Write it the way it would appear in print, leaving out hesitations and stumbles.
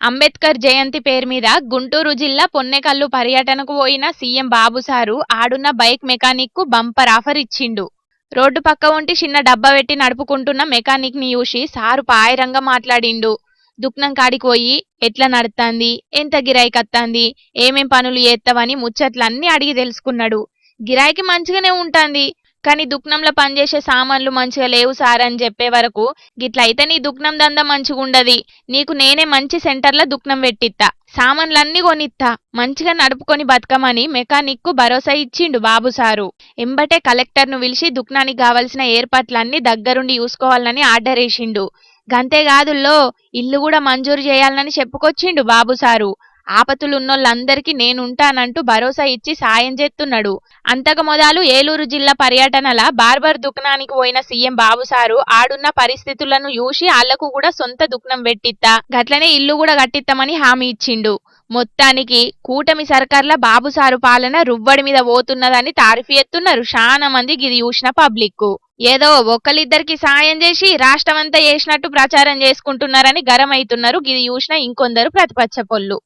అంబేద్కర్ జయంతి పేరు మీద గుంటూరు జిల్లా పొన్నెకల్లు పర్యటనకు పోయిన సీఎం బాబు సారు ఆడున్న బైక్ మెకానిక్ కు బంపర్ ఆఫర్ ఇచ్చిండు. రోడ్డు పక్క ఉంటి చిన్న డబ్బా పెట్టి నడుపుకుంటున్న మెకానిక్ ని చూసి సారు పాయరంగా మాట్లాడిండు. దుక్నం కాడికి పోయి ఎట్లా నడుత్తాంది, ఎంత గిరాయికత్తాంది, ఏమేం పనులు చేత్తవని ముచ్చట్లన్నీ అడిగి తెలుసుకున్నాడు. గిరాయికి మంచిగానే ఉంటాంది, కానీ దుక్నంలో పనిచేసే సామాన్లు మంచిగా లేవు సార్ అని చెప్పే వరకు గిట్లయితే నీ దుక్నం దందా మంచిగుండది, నీకు నేనే మంచి సెంటర్లో దుక్నం పెట్టిత్తా, సామాన్లన్నీ కొనిత్తా, మంచిగా నడుపుకొని బతకమని మెకానిక్ కు భరోసా ఇచ్చిండు బాబు సారు. ఎంబటే కలెక్టర్ ను పిలిచి దుక్నానికి కావలసిన ఏర్పాట్లన్నీ దగ్గరుండి చూసుకోవాలని ఆర్డర్ వేసిండు. గంతేగాదుల్లో ఇల్లు కూడా మంజూరు చేయాలని చెప్పుకొచ్చిండు బాబు సారు. ఆపతులున్నోళ్ళందరికీ నేనుంటానంటూ భరోసా ఇచ్చి సాయం చేస్తున్నాడు. అంతకు మొదలు ఏలూరు జిల్లా పర్యటనల బార్బర్ దుకాణానికి పోయిన సీఎం బాబు సారు ఆడున్న పరిస్థితులను చూసి ఆళ్లకు కూడా సొంత దుకాణం పెట్టిత్తా, గట్లనే ఇల్లు కూడా కట్టిస్తామని హామీ ఇచ్చిండు. మొత్తానికి కూటమి సర్కార్ల బాబు సారు పాలన రువ్వడి మీద పోతున్నదని తారీఫ్ ఎత్తున్నారు చాలా మంది. గిది చూసిన పబ్లిక్ ఏదో ఒక్కలిద్దరికి సాయం చేసి రాష్ట్రమంతా చేసినట్టు ప్రచారం చేసుకుంటున్నారని గరం అవుతున్నారు. గిది చూసిన ఇంకొందరు ప్రతిపక్ష పొల్లు.